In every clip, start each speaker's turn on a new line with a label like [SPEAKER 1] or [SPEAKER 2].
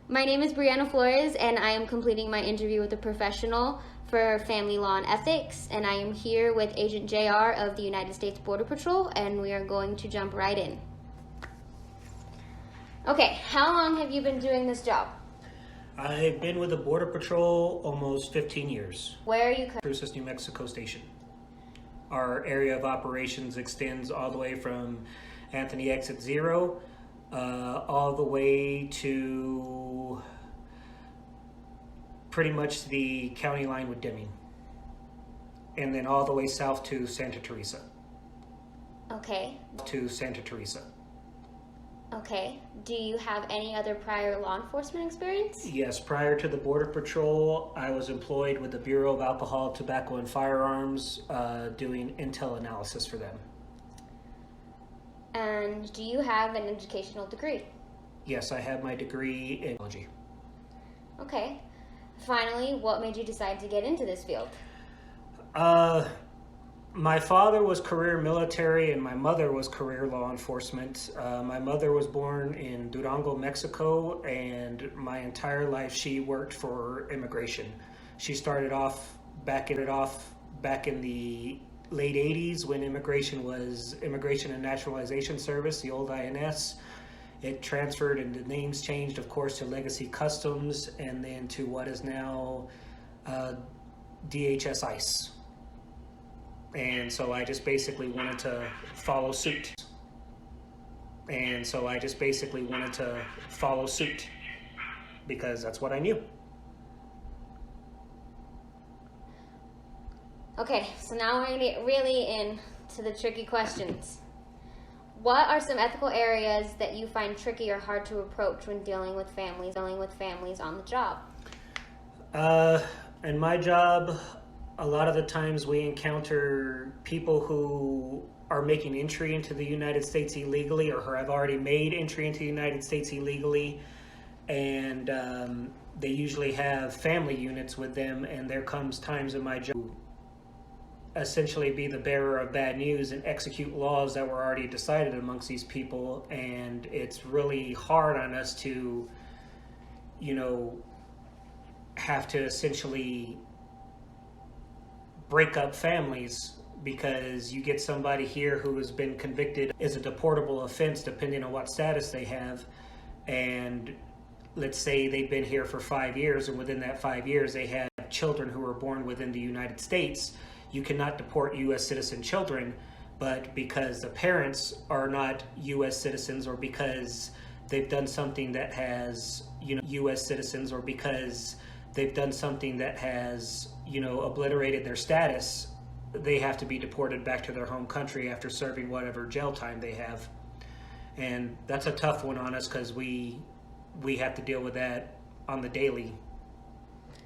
[SPEAKER 1] My name is Briana Florez, and I am completing my interview with a professional for family law and ethics, and I am here with Agent JR of the United States Border Patrol, and we are going to jump right in. Okay, how long have you been doing this job?
[SPEAKER 2] I've been with the Border Patrol almost 15 years.
[SPEAKER 1] Where are you?
[SPEAKER 2] Cruces, New Mexico Station. Our area of operations extends all the way from Anthony Exit 0 all the way to pretty much the county line with Deming, and then all the way south to Santa Teresa.
[SPEAKER 1] Okay.
[SPEAKER 2] To Santa Teresa.
[SPEAKER 1] Okay. Do you have any other prior law enforcement experience?
[SPEAKER 2] Yes, prior to the Border Patrol, I was employed with the Bureau of Alcohol, Tobacco, and Firearms, doing intel analysis for them.
[SPEAKER 1] And do you have an educational degree?
[SPEAKER 2] Yes, I have my degree in biology.
[SPEAKER 1] Okay. Finally, what made you decide to get into this field?
[SPEAKER 2] My father was career military and my mother was career law enforcement. My mother was born in Durango, Mexico, and my entire life she worked for immigration. She started off back in the late 80s when immigration was Immigration and Naturalization Service, the old INS. It transferred and the names changed, of course, to Legacy Customs and then to what is now DHS ICE. And so I just basically wanted to follow suit. Because that's what I knew.
[SPEAKER 1] Okay, so now we're going to get really into the tricky questions. What are some ethical areas that you find tricky or hard to approach when dealing with families on the job?
[SPEAKER 2] In my job, a lot of the times we encounter people who are making entry into the United States illegally or have already made entry into the United States illegally, and they usually have family units with them, and there comes times in my job essentially be the bearer of bad news and execute laws that were already decided amongst these people. And it's really hard on us to, have to essentially break up families because you get somebody here who has been convicted as a deportable offense depending on what status they have, and let's say they've been here for 5 years, and within that 5 years they have children who were born within the United States. You cannot deport U.S. citizen children, but because the parents are not U.S. citizens, or because they've done something that has, U.S. citizens, or because they've done something that has, obliterated their status, they have to be deported back to their home country after serving whatever jail time they have. And that's a tough one on us because we have to deal with that on the daily.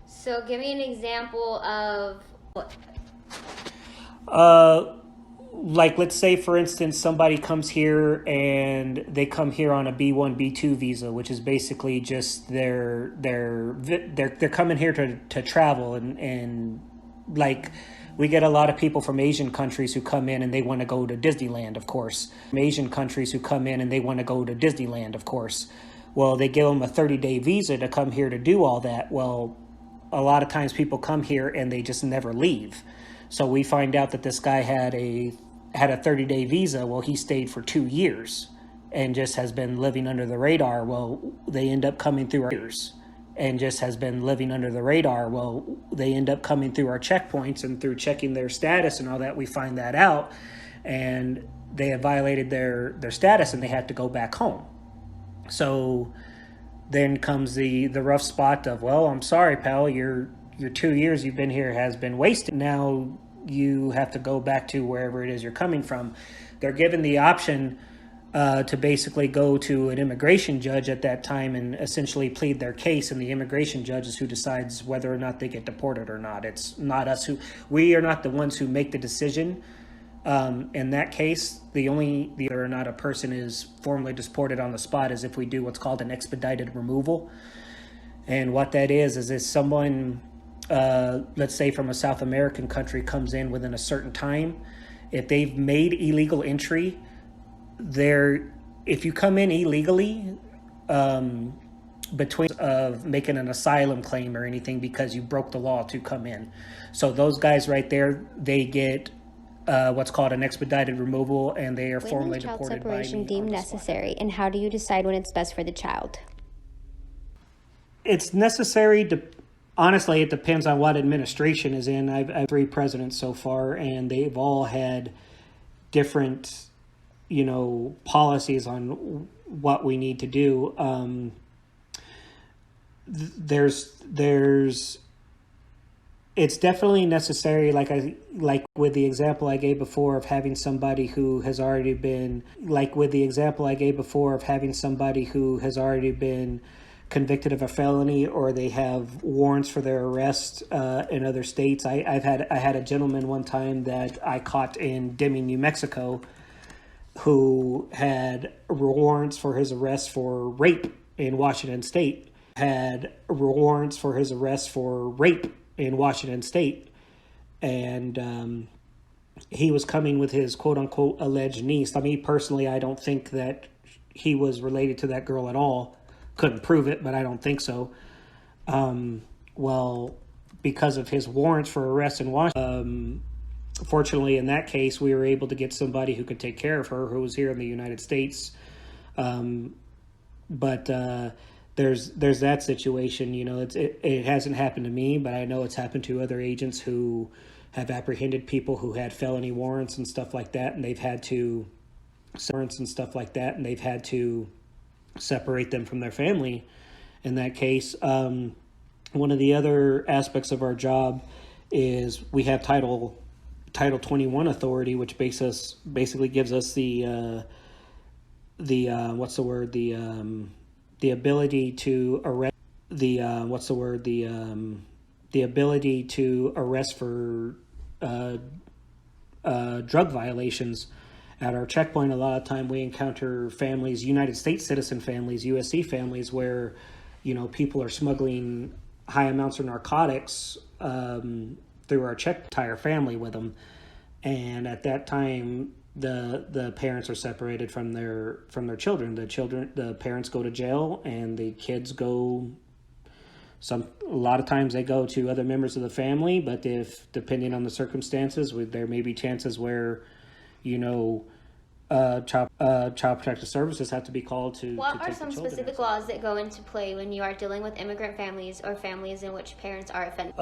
[SPEAKER 1] So give me an example of what?
[SPEAKER 2] Like, let's say, for instance, somebody comes here and they come here on a B1, B2 visa, which is basically just they're coming here to travel, and like we get a lot of people from Asian countries who come in and they want to go to Disneyland, of course. Well, they give them a 30-day visa to come here to do all that. Well, a lot of times people come here and they just never leave. So we find out that this guy had a 30-day visa. Well, he stayed for 2 years and just has been living under the radar. Well, they end up coming through our checkpoints, and through checking their status and all that, we find that out, and they have violated their status and they have to go back home. So then comes the rough spot of, well, I'm sorry, pal, your 2 years you've been here has been wasted. Now you have to go back to wherever it is you're coming from. They're given the option to basically go to an immigration judge at that time and essentially plead their case, and the immigration judge is who decides whether or not they get deported or not. It's not us we are not the ones who make the decision. In that case, whether or not a person is formally deported on the spot is if we do what's called an expedited removal. And what that is if someone, let's say from a South American country, comes in within a certain time, if they've made illegal entry, if you come in illegally, between of making an asylum claim or anything because you broke the law to come in. So those guys right there, they get what's called an expedited removal, and they are formally
[SPEAKER 1] When is child
[SPEAKER 2] deported by
[SPEAKER 1] separation
[SPEAKER 2] me
[SPEAKER 1] deemed
[SPEAKER 2] on the spot.
[SPEAKER 1] necessary, and how do you decide when it's best for the child?
[SPEAKER 2] It's necessary to, honestly, it depends on what administration is in. I've 3 presidents so far, and they've all had different, policies on what we need to do. It's definitely necessary. Like with the example I gave before of having somebody who has already been convicted of a felony, or they have warrants for their arrest in other states. I had a gentleman one time that I caught in Deming, New Mexico, who had warrants for his arrest for rape in Washington State. And he was coming with his quote-unquote alleged niece. Me personally, I don't think that he was related to that girl at all. Couldn't prove it, but I don't think so. Well, because of his warrants for arrest in Washington, fortunately, in that case, we were able to get somebody who could take care of her, who was here in the United States. But there's that situation. It hasn't happened to me, but I know it's happened to other agents who have apprehended people who had felony warrants and stuff like that, and they've had to separate them from their family. In that case, one of the other aspects of our job is we have Title 21 authority, which basically gives us the ability to arrest the ability to arrest for drug violations. At our checkpoint, a lot of time we encounter families, United States citizen families, USC families, where people are smuggling high amounts of narcotics through our entire family with them, and at that time the parents are separated from their children. The parents go to jail, and the kids go. A lot of times they go to other members of the family, but depending on the circumstances, there may be chances where, child protective services have to be called to.
[SPEAKER 1] What are some specific laws that go into play when you are dealing with immigrant families or families in which parents are offended?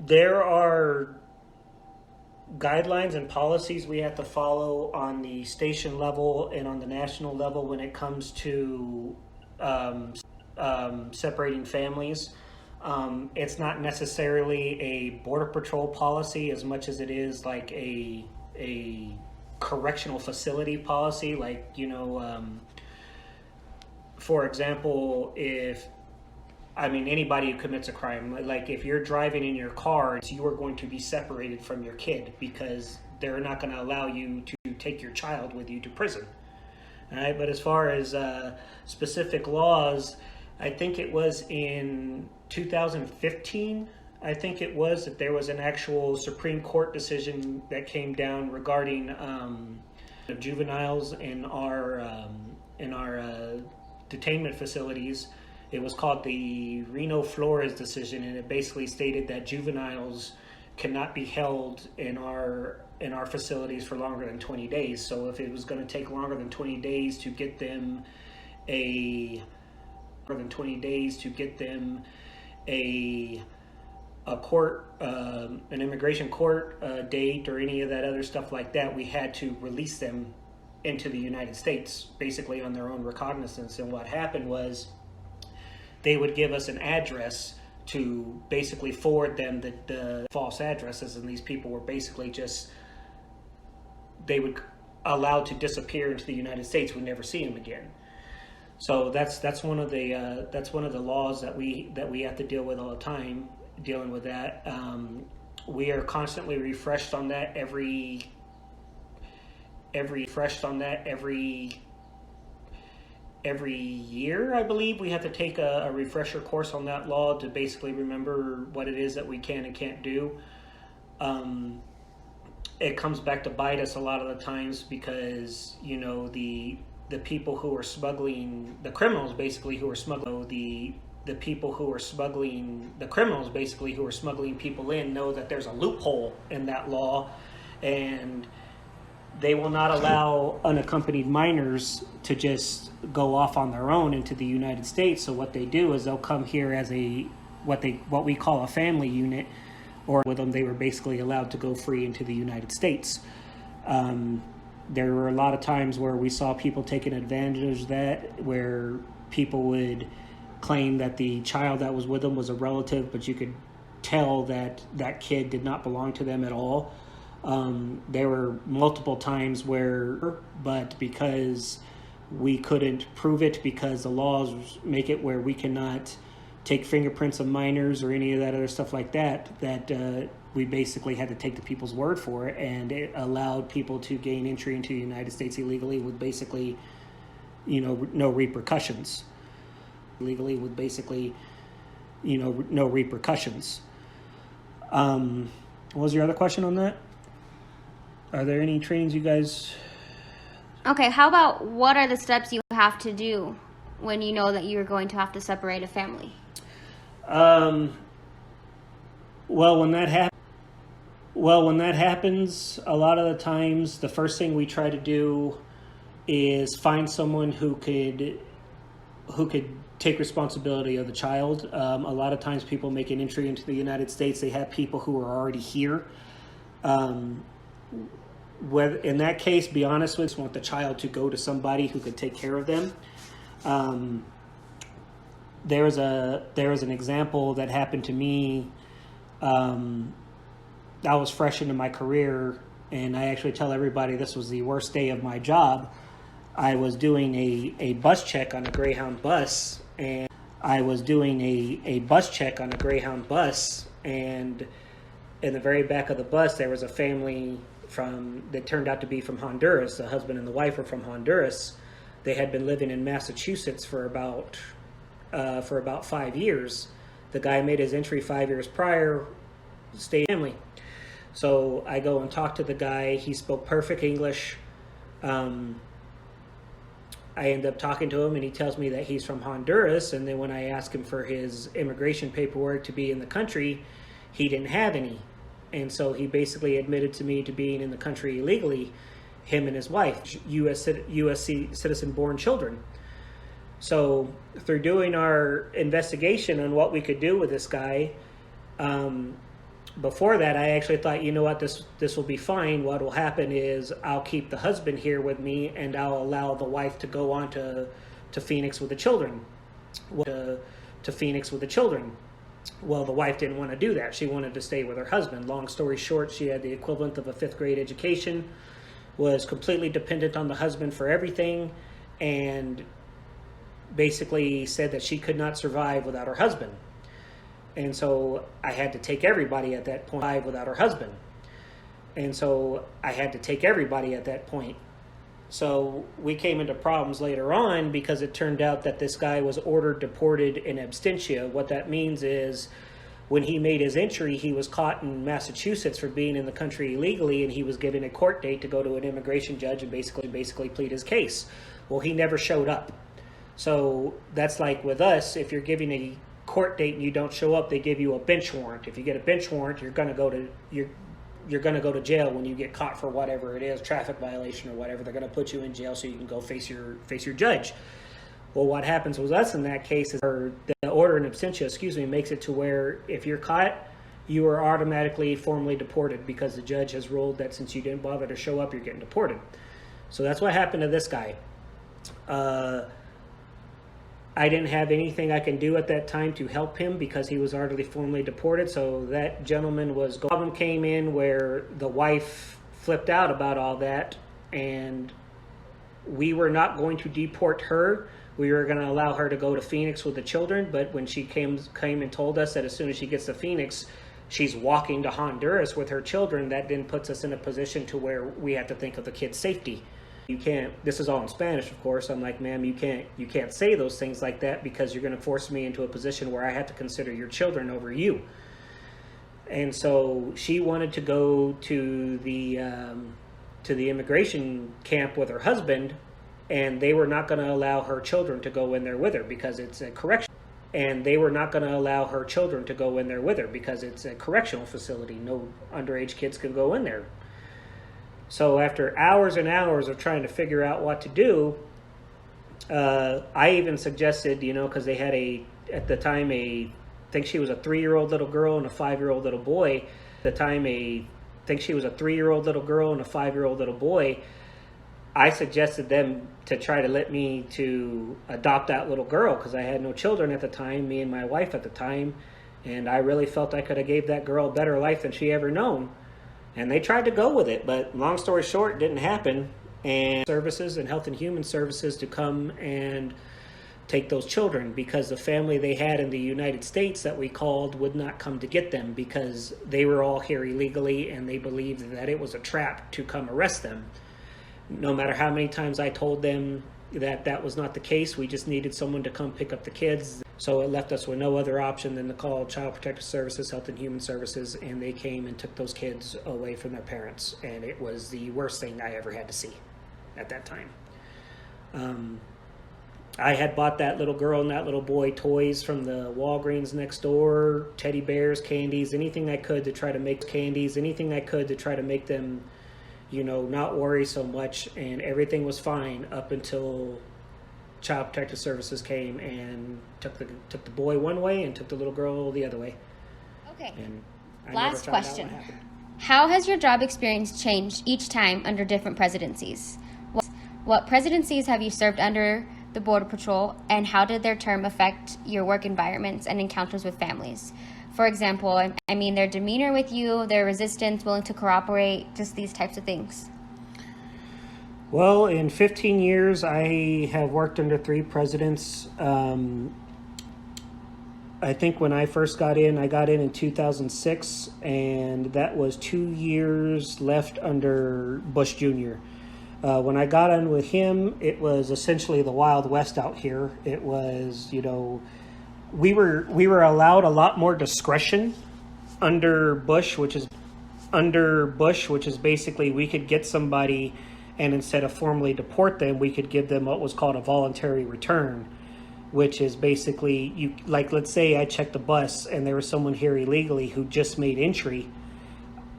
[SPEAKER 2] There are guidelines and policies we have to follow on the station level and on the national level when it comes to separating families. It's not necessarily a border patrol policy as much as it is like a correctional facility policy. For example, anybody who commits a crime, like if you're driving in your car, you are going to be separated from your kid because they're not going to allow you to take your child with you to prison. All right, but as far as specific laws, I think it was in 2015, that there was an actual Supreme Court decision that came down regarding juveniles in our detainment facilities. It was called the Briana Florez decision, and it basically stated that juveniles cannot be held in our facilities for longer than 20 days. So if it was going to take longer than 20 days to get them a court, an immigration court date or any of that other stuff like that, we had to release them into the United States, basically on their own recognizance. And what happened was they would give us an address to basically forward them the false addresses, and these people were basically they would allowed to disappear into the United States. We'd never see them again. So that's one of the laws that we have to deal with all the time. Dealing with that, we are constantly refreshed on that every year. I believe we have to take a refresher course on that law to basically remember what it is that we can and can't do. It comes back to bite us a lot of the times because the people who are smuggling, the criminals basically who are smuggling the people who are smuggling, the criminals basically who are smuggling people in know that there's a loophole in that law, and they will not allow unaccompanied minors to just go off on their own into the United States. So what they do is they'll come here as what we call a family unit, or with them they were basically allowed to go free into the United States. There were a lot of times where we saw people taking advantage of that, where people would claim that the child that was with them was a relative, but you could tell that that kid did not belong to them at all. There were multiple times but because we couldn't prove it, because the laws make it where we cannot take fingerprints of minors or any of that other stuff like that, we basically had to take the people's word for it, and it allowed people to gain entry into the United States illegally with basically, no repercussions. Legally with basically, no repercussions. What was your other question on that? Are there any trainings you guys...
[SPEAKER 1] Okay, how about what are the steps you have to do when you know that you're going to have to separate a family?
[SPEAKER 2] Well, when that happens, a lot of the times the first thing we try to do is find someone who could take responsibility of the child. A lot of times people make an entry into the United States, they have people who are already here. In that case, be honest with you, want the child to go to somebody who could take care of them. There was an example that happened to me. I was fresh into my career, and I actually tell everybody this was the worst day of my job. I was doing a bus check on a Greyhound bus, and in the very back of the bus there was a family that turned out to be from Honduras. The husband and the wife were from Honduras. They had been living in Massachusetts for about 5 years. The guy made his entry 5 years prior, stayed family. So I go and talk to the guy. He spoke perfect English. I end up talking to him, and he tells me that he's from Honduras. And then when I ask him for his immigration paperwork to be in the country, he didn't have any. And so he basically admitted to me to being in the country illegally, him and his wife, U.S. citizen-born children. So through doing our investigation on what we could do with this guy, before that, I actually thought, you know what, this will be fine. What will happen is I'll keep the husband here with me, and I'll allow the wife to go on to Phoenix with the children. Well, the wife didn't want to do that. She wanted to stay with her husband. Long story short, she had the equivalent of a 5th grade education, was completely dependent on the husband for everything, and basically said that she could not survive without her husband. And so I had to take everybody at that point without her husband. So we came into problems later on because it turned out that this guy was ordered deported in absentia. What that means is when he made his entry, he was caught in Massachusetts for being in the country illegally, and he was given a court date to go to an immigration judge and basically plead his case. Well, he never showed up. So that's like with us, if you're giving a court date and you don't show up, they give you a bench warrant. If you get a bench warrant, you're going to go to jail when you get caught for whatever it is, traffic violation or whatever. They're going to put you in jail so you can go face your judge. Well, what happens with us in that case is the order in absentia, makes it to where if you're caught, you are automatically formally deported because the judge has ruled that since you didn't bother to show up, you're getting deported. So that's what happened to this guy. I didn't have anything I can do at that time to help him because he was already formally deported. So that gentleman was... The problem came in where the wife flipped out about all that, and we were not going to deport her. We were going to allow her to go to Phoenix with the children, but when she came and told us that as soon as she gets to Phoenix, she's walking to Honduras with her children, that then puts us in a position to where we have to think of the kids' safety. You can't, this is all in Spanish, of course. I'm like, ma'am, you can't say those things like that because you're going to force me into a position where I have to consider your children over you. And so she wanted to go to the immigration camp with her husband, and they were not going to allow her children to go in there with her because it's a correction. And they were not going to allow her children to go in there with her because it's a correctional facility. No underage kids can go in there. So after hours and hours of trying to figure out what to do, I even suggested, because they had at the time, I think she was a 3-year-old little girl and a 5-year-old little boy. At the time, I think she was a 3-year-old little girl and a 5-year-old little boy. I suggested them to try to let me to adopt that little girl because I had no children at the time, me and my wife at the time, and I really felt I could have gave that girl a better life than she ever known. And they tried to go with it, but long story short, it didn't happen. And services and Health and Human Services to come and take those children because the family they had in the United States that we called would not come to get them because they were all here illegally and they believed that it was a trap to come arrest them. No matter how many times I told them that was not the case, we just needed someone to come pick up the kids. So it left us with no other option than to call Child Protective Services, Health and Human Services, and they came and took those kids away from their parents. And it was the worst thing I ever had to see at that time. I had bought that little girl and that little boy toys from the Walgreens next door, teddy bears, candies, anything I could to try to make them not worry so much, and everything was fine up until Child Protective Services came and took the boy one way and took the little girl the other way.
[SPEAKER 1] Okay.
[SPEAKER 2] And
[SPEAKER 1] last question. How has your job experience changed each time under different presidencies? What presidencies have you served under the Border Patrol, and how did their term affect your work environments and encounters with families? For example, their demeanor with you, their resistance, willing to cooperate, just these types of things.
[SPEAKER 2] Well, in 15 years, I have worked under 3 presidents. I think when I first got in 2006, and that was 2 years left under Bush Jr. When I got on with him, it was essentially the Wild West out here. It was, we were allowed a lot more discretion under Bush, which is basically we could get somebody and instead of formally deport them, we could give them what was called a voluntary return, which is basically let's say I checked the bus and there was someone here illegally who just made entry.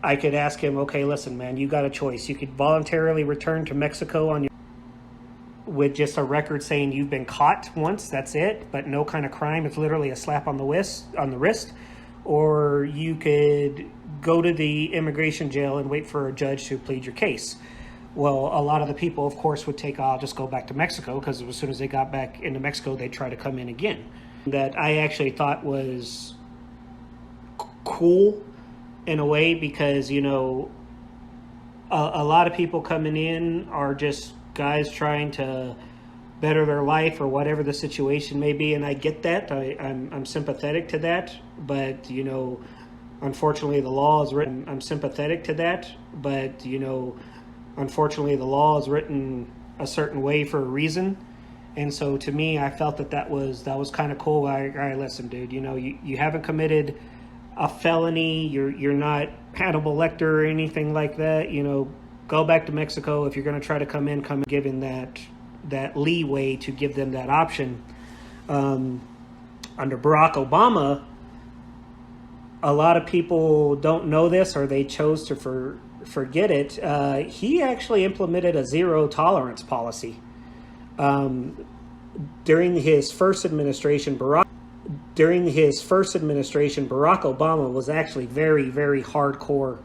[SPEAKER 2] I could ask him, okay, listen, man, you got a choice. You could voluntarily return to Mexico with just a record saying you've been caught once, that's it, but no kind of crime. It's literally a slap on the wrist. Or you could go to the immigration jail and wait for a judge to plead your case. Well, a lot of the people, of course, would take, I'll just go back to Mexico, because as soon as they got back into Mexico, they'd try to come in again. That I actually thought was cool in a way, because, a lot of people coming in are just guys trying to better their life or whatever the situation may be, and I get that. I'm sympathetic to that, but unfortunately the law is written. I'm sympathetic to that, but unfortunately the law is written a certain way for a reason, and so to me, I felt that was kind of cool. All right, listen, dude, you haven't committed a felony. You're not Hannibal Lecter or anything like that. Go back to Mexico. If you're going to try to come given that leeway to give them that option. Under Barack Obama, a lot of people don't know this, or they chose to forget it. He actually implemented a zero tolerance policy. During his first administration, Barack Obama was actually very, very hardcore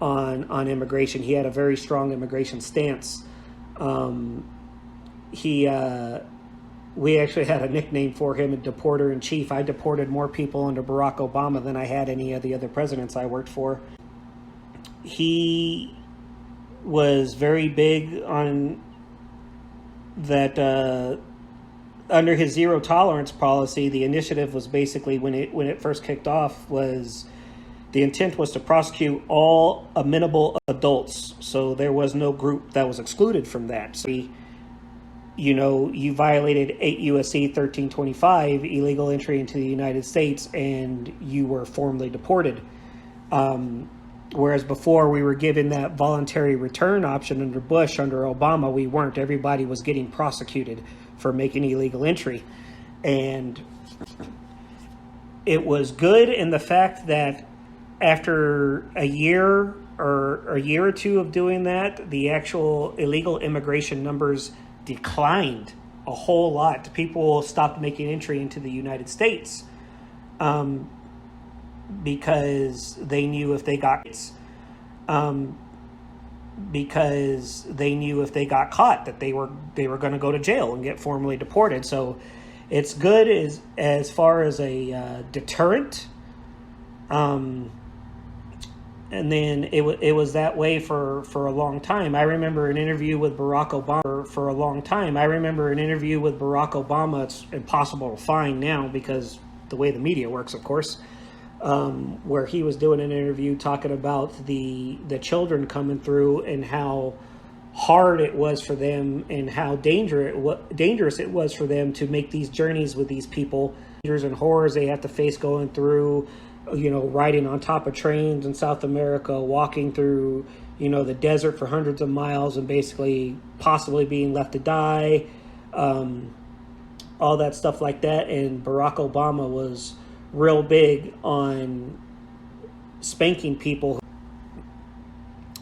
[SPEAKER 2] on immigration. He had a very strong immigration stance. We actually had a nickname for him, a deporter-in-chief. I deported more people under Barack Obama than I had any of the other presidents I worked for. He was very big on that. Under his zero tolerance policy, the initiative was basically, when it first kicked off, was the intent was to prosecute all amenable adults. So there was no group that was excluded from that. So, you violated 8 U.S.C. 1325, illegal entry into the United States, and you were formally deported. Whereas before we were given that voluntary return option under Bush, under Obama, we weren't. Everybody was getting prosecuted for making illegal entry. And it was good in the fact that after a year or two of doing that, the actual illegal immigration numbers declined a whole lot. People stopped making entry into the United States. Because they knew if they got caught that they were going to go to jail and get formally deported. So it's good as far as a deterrent. And then it was that way for a long time. I remember an interview with Barack Obama for a long time. It's impossible to find now because the way the media works, of course. Where he was doing an interview talking about the children coming through and how hard it was for them and how dangerous it was for them to make these journeys with these people. Dangers and horrors they have to face going through, riding on top of trains in South America, walking through, the desert for hundreds of miles and basically possibly being left to die, all that stuff like that. And Barack Obama was real big on spanking people.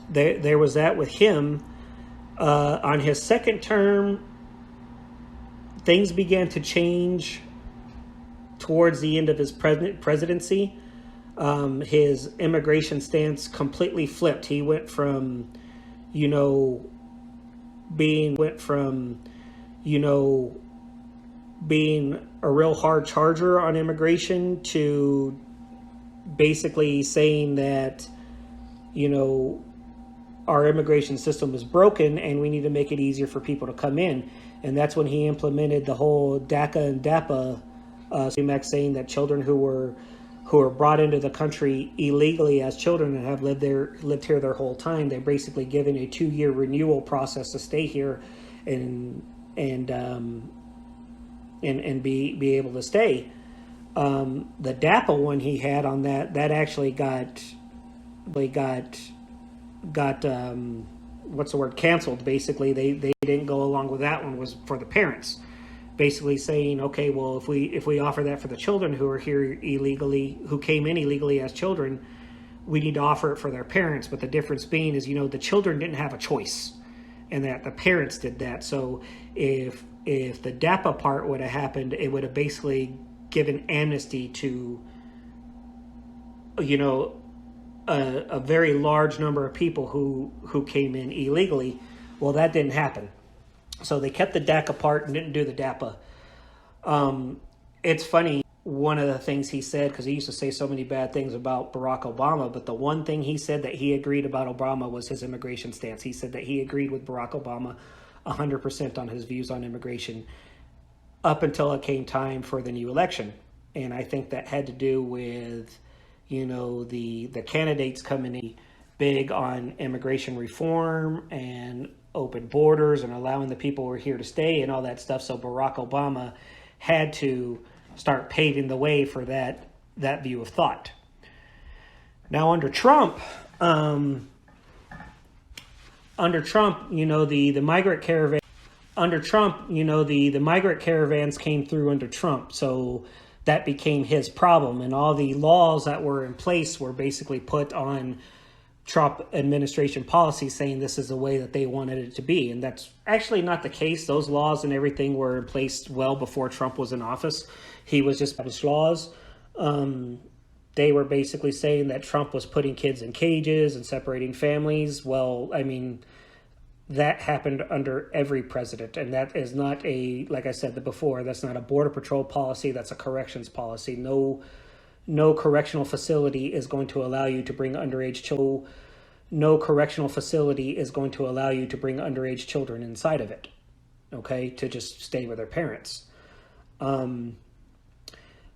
[SPEAKER 2] There was that with him. On his second term, things began to change towards the end of his presidency. His immigration stance completely flipped. He went from, being a real hard charger on immigration to basically saying that, our immigration system is broken and we need to make it easier for people to come in. And that's when he implemented the whole DACA and DAPA, saying that children who were brought into the country illegally as children and have lived here their whole time, they're basically given a 2-year renewal process to stay here and be able to stay. The DAPA one he had on that actually got canceled. Basically, they didn't go along with that one. Was for the parents, basically saying, okay, well, if we offer that for the children who are here illegally, who came in illegally as children, we need to offer it for their parents. But the difference being is, the children didn't have a choice, and that the parents did that. So if the DAPA part would have happened, it would have basically given amnesty to, a very large number of people who came in illegally. Well, that didn't happen. So they kept the DACA part and didn't do the DAPA. It's funny, one of the things he said, because he used to say so many bad things about Barack Obama, but the one thing he said that he agreed about Obama was his immigration stance. He said that he agreed with Barack Obama 100% on his views on immigration up until it came time for the new election. And I think that had to do with, the candidates coming in big on immigration reform and open borders and allowing the people who are here to stay and all that stuff. So Barack Obama had to start paving the way for that view of thought. Now under Trump, the migrant caravan. Under Trump, the migrant caravans came through under Trump, so that became his problem, and all the laws that were in place were basically put on Trump administration policy, saying this is the way that they wanted it to be. And that's actually not the case. Those laws and everything were in place well before Trump was in office. He was just published laws. They were basically saying that Trump was putting kids in cages and separating families. Well, I mean, that happened under every president, and that is not like I said before, that's not a border patrol policy, that's a corrections policy. No correctional facility is going to allow you to bring underage children. No correctional facility is going to allow you to bring underage children inside of it, okay, to just stay with their parents.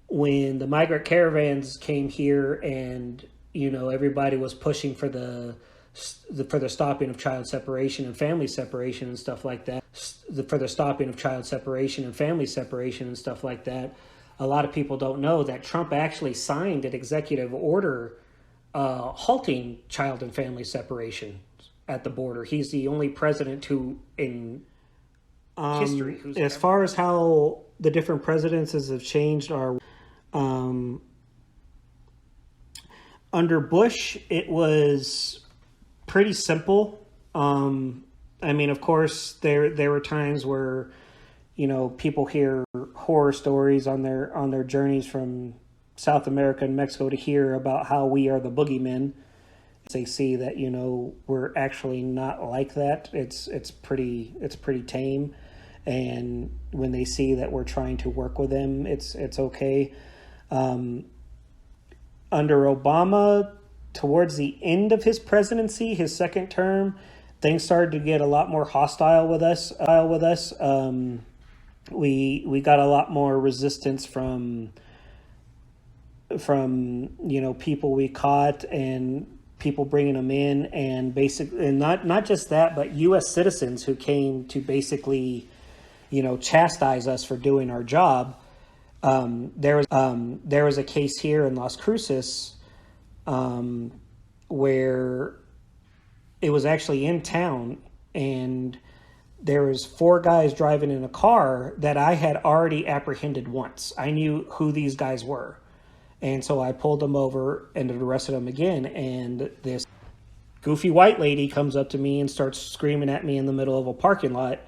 [SPEAKER 2] When the migrant caravans came here and, everybody was pushing for the stopping of child separation and family separation and stuff like that, a lot of people don't know that Trump actually signed an executive order halting child and family separation at the border. He's the only president who, in history, who's as far as how the different presidencies have changed our. Under Bush, it was pretty simple. I mean, of course, there were times where, people hear horror stories on their journeys from South America and Mexico to here about how we are the boogeymen. They see that we're actually not like that. It's pretty tame, and when they see that we're trying to work with them, it's okay. Under Obama, towards the end of his presidency, his second term, things started to get a lot more hostile with us. We got a lot more resistance from people we caught and people bringing them in, and not just that, but U.S. citizens who came to basically, chastise us for doing our job. There was a case here in Las Cruces where it was actually in town, and there was 4 guys driving in a car that I had already apprehended once. I knew who these guys were. And so I pulled them over and arrested them again. And this goofy white lady comes up to me and starts screaming at me in the middle of a parking lot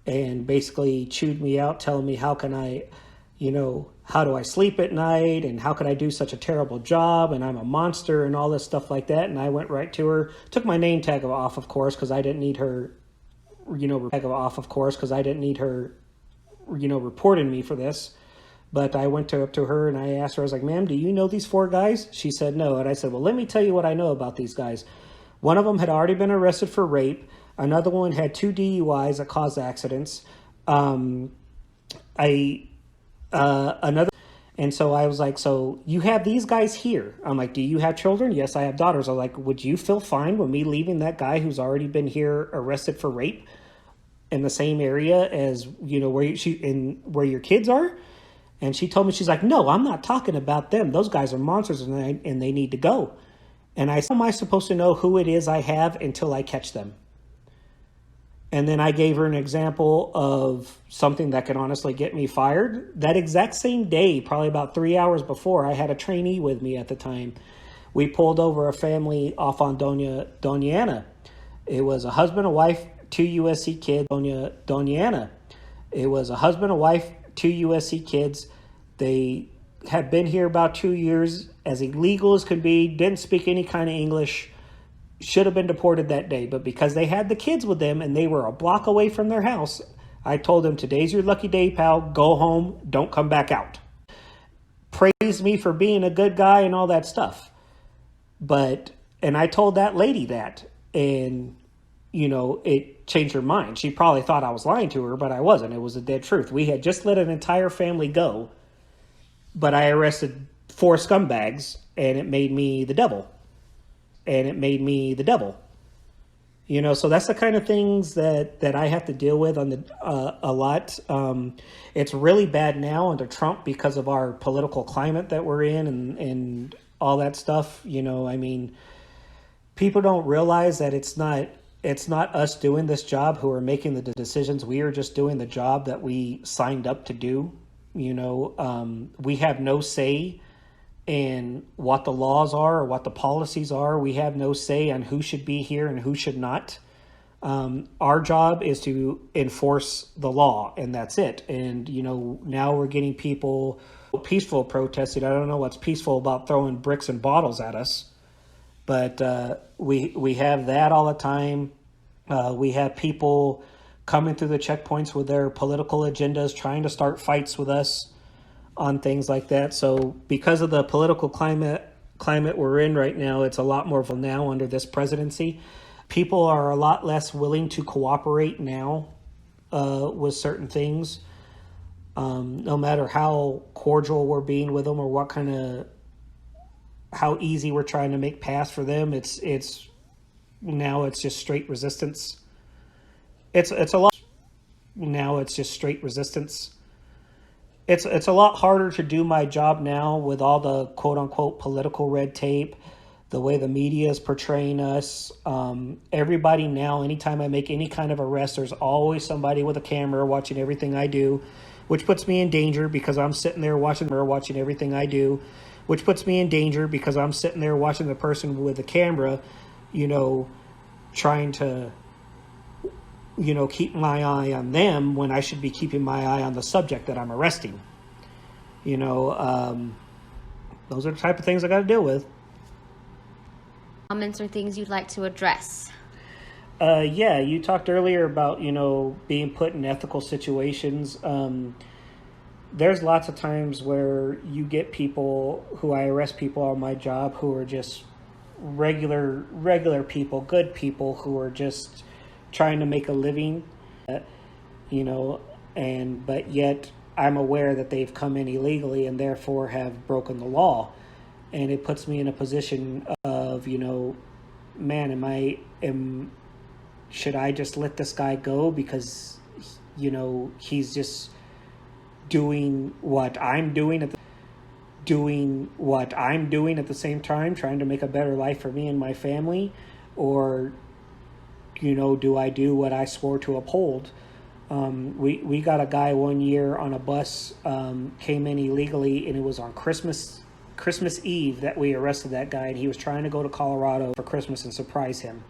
[SPEAKER 2] and basically chewed me out, telling me how do I sleep at night, and how could I do such a terrible job, and I'm a monster, and all this stuff like that. And I went right to her, took my name tag off, of course, because I didn't need her, reporting me for this. But I went up to her and I asked her, I was like, ma'am, do you know these 4 guys? She said no. And I said, well, let me tell you what I know about these guys. One of them had already been arrested for rape. Another one had 2 DUIs that caused accidents. And so I was like, so you have these guys here. I'm like, do you have children? Yes, I have daughters. I was like, would you feel fine with me leaving that guy who's already been here arrested for rape in the same area as, where your kids are? And she told me, she's like, no, I'm not talking about them. Those guys are monsters and they need to go. And I said, how am I supposed to know who it is I have until I catch them? And then I gave her an example of something that could honestly get me fired. That exact same day, probably about 3 hours before, I had a trainee with me at the time. We pulled over a family off on Doña Ana. It was a husband, a wife, 2 USC kids. Doña Ana. It was a husband, a wife, 2 USC kids. They had been here about 2 years, as illegal as could be, didn't speak any kind of English, should have been deported that day. But because they had the kids with them and they were a block away from their house, I told them, today's your lucky day, pal. Go home. Don't come back out. Praised me for being a good guy and all that stuff. And I told that lady that, and, it changed her mind. She probably thought I was lying to her, but I wasn't. It was the dead truth. We had just let an entire family go, but I arrested 4 scumbags, and it made me the devil. So that's the kind of things that I have to deal with on a lot. It's really bad now under Trump because of our political climate that we're in and all that stuff. People don't realize that it's not us doing this job who are making the decisions. We are just doing the job that we signed up to do. We have no say in what the laws are or what the policies are. We have no say on who should be here and who should not. Our job is to enforce the law, and that's it. And, now we're getting people peaceful protesting. I don't know what's peaceful about throwing bricks and bottles at us, but we have that all the time. We have people coming through the checkpoints with their political agendas, trying to start fights with us on things like that. So because of the political climate we're in right now, it's a lot more now under this presidency. People are a lot less willing to cooperate now with certain things. No matter how cordial we're being with them or how easy we're trying to make pass for them, it's just straight resistance. It's a lot. Now it's just straight resistance. it's a lot harder to do my job now with all the quote unquote political red tape, the way the media is portraying us. Everybody now, anytime I make any kind of arrest, there's always somebody with a camera watching everything I do, which puts me in danger because I'm sitting there watching everything I do, which puts me in danger because I'm sitting there watching the person with the camera, trying to, keep my eye on them when I should be keeping my eye on the subject that I'm arresting. Those are the type of things I got to deal with.
[SPEAKER 1] Comments or things you'd like to address?
[SPEAKER 2] Yeah, you talked earlier about, being put in ethical situations. There's lots of times where you get people I arrest people on my job who are just regular people, good people who are just trying to make a living, but yet I'm aware that they've come in illegally and therefore have broken the law. And it puts me in a position of, man, should I just let this guy go because, he's just doing what I'm doing at the same time, trying to make a better life for me and my family? Or, do I do what I swore to uphold? We got a guy one year on a bus, came in illegally, and it was on Christmas Eve that we arrested that guy, and he was trying to go to Colorado for Christmas and surprise him.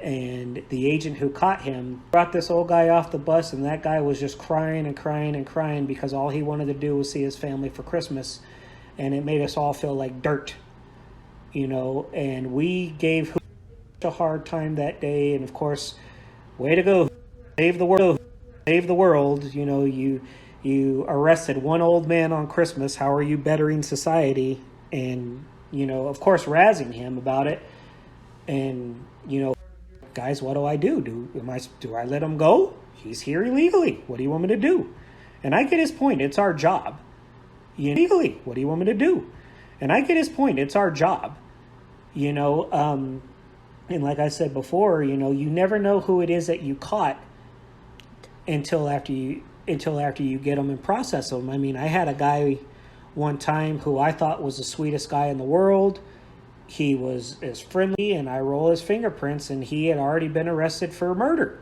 [SPEAKER 2] And the agent who caught him brought this old guy off the bus, and that guy was just crying and crying and crying because all he wanted to do was see his family for Christmas. And it made us all feel like dirt, and we gave a hard time that day. And of course, way to go, save the world. You arrested one old man on Christmas. How are you bettering society? And, of course, razzing him about it. And, guys, what do I do? Do I let him go? He's here illegally. What do you want me to do? And I get his point. It's our job. Illegally. What do you want me to do? And I get his point. It's our job. And like I said before, you never know who it is that you caught until after you get them and process them. I mean, I had a guy one time who I thought was the sweetest guy in the world. He was as friendly, and I roll his fingerprints, and he had already been arrested for murder.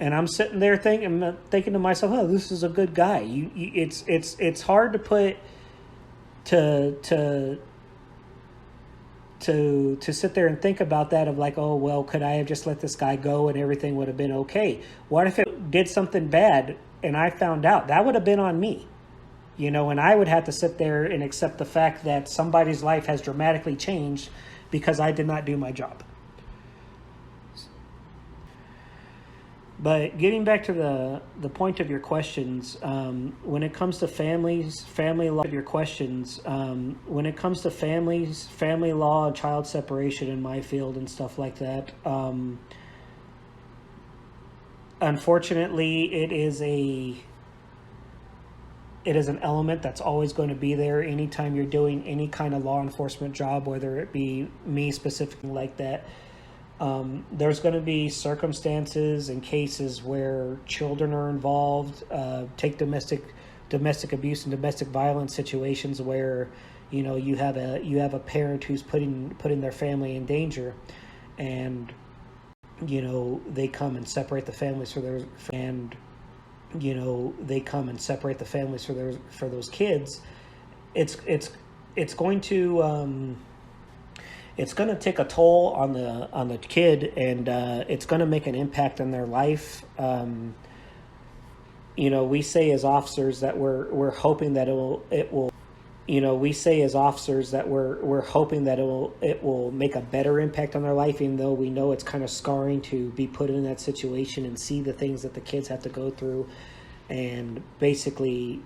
[SPEAKER 2] And I'm sitting there thinking to myself, "Oh, this is a good guy." It's hard to put to sit there and think about that of like, oh, well, could I have just let this guy go and everything would have been okay? What if it did something bad and I found out? That would have been on me, and I would have to sit there and accept the fact that somebody's life has dramatically changed because I did not do my job. But getting back to the point of your questions, when it comes to family law, family law, and child separation in my field and stuff like that, unfortunately, it is an element that's always going to be there anytime you're doing any kind of law enforcement job, whether it be me specifically like that. There's going to be circumstances and cases where children are involved. Take domestic abuse and domestic violence situations where you have a parent who's putting their family in danger, and they come and separate the families for those kids. It's going to take a toll on the kid, and it's going to make an impact on their life. We say as officers that we're hoping that it will make a better impact on their life, even though we know it's kind of scarring to be put in that situation and see the things that the kids have to go through, and basically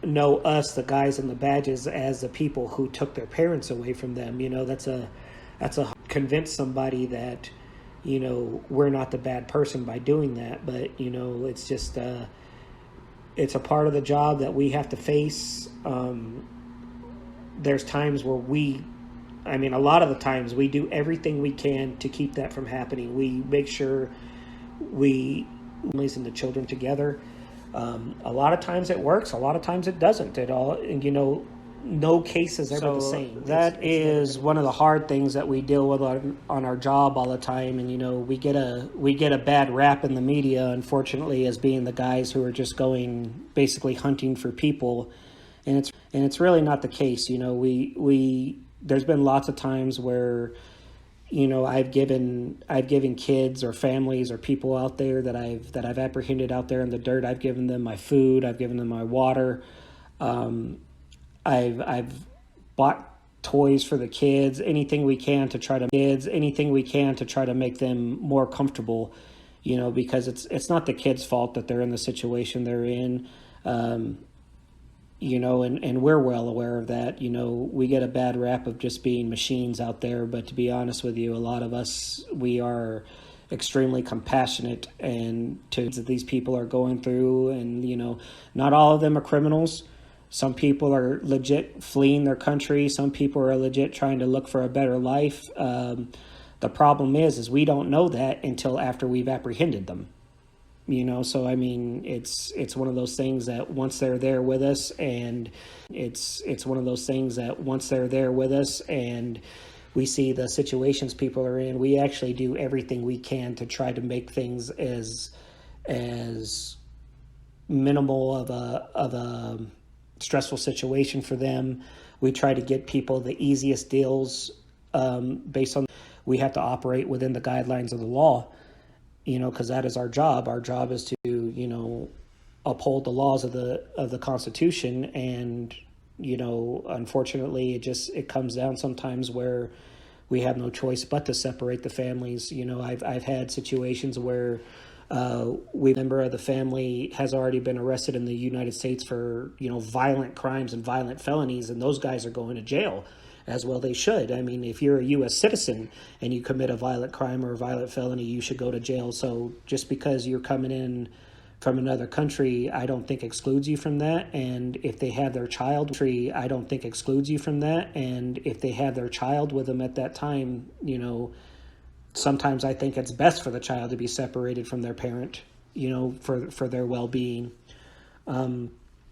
[SPEAKER 2] know us, the guys in the badges, as the people who took their parents away from them. That's a convince somebody that we're not the bad person by doing that, but it's just it's a part of the job that we have to face. There's times where a lot of the times we do everything we can to keep that from happening. We make sure we place the children together. A lot of times it works, a lot of times it doesn't. It all, and no case is ever the same. That is one of the hard things that we deal with on our job all the time. And we get a bad rap in the media, unfortunately, as being the guys who are just going basically hunting for people, and it's really not the case. We there's been lots of times where I've given kids or families or people out there that I've apprehended out there in the dirt. I've given them my food. I've given them my water. I've bought toys for the kids, anything we can to try to make them more comfortable, because it's not the kids' fault that they're in the situation they're in. And we're well aware of that. We get a bad rap of just being machines out there, but to be honest with you, a lot of us, we are extremely compassionate and to that these people are going through, and not all of them are criminals. Some people are legit fleeing their country. Some people are legit trying to look for a better life. The problem is we don't know that until after we've apprehended them. So I mean, it's one of those things that once they're there with us, and it's one of those things that once they're there with us, and we see the situations people are in, we actually do everything we can to try to make things as minimal of a stressful situation for them. We try to get people the easiest deals based on we have to operate within the guidelines of the law, because that is our job. Our job is to uphold the laws of the Constitution, and unfortunately it comes down sometimes where we have no choice but to separate the families. I've had situations where a member of the family has already been arrested in the United States for violent crimes and violent felonies, and those guys are going to jail, as well they should. I mean, if you're a U.S. citizen and you commit a violent crime or a violent felony, you should go to jail. So just because you're coming in from another country, I don't think excludes you from that. And if they have their child, I don't think excludes you from that. And if they have their child with them at that time, sometimes I think it's best for the child to be separated from their parent, for their well-being.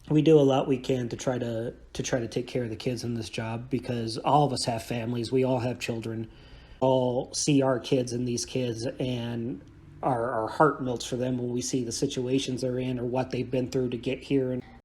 [SPEAKER 2] We do a lot we can to try to take care of the kids in this job, because all of us have families. We all have children. We all see our kids and these kids, and our heart melts for them when we see the situations they're in or what they've been through to get here. And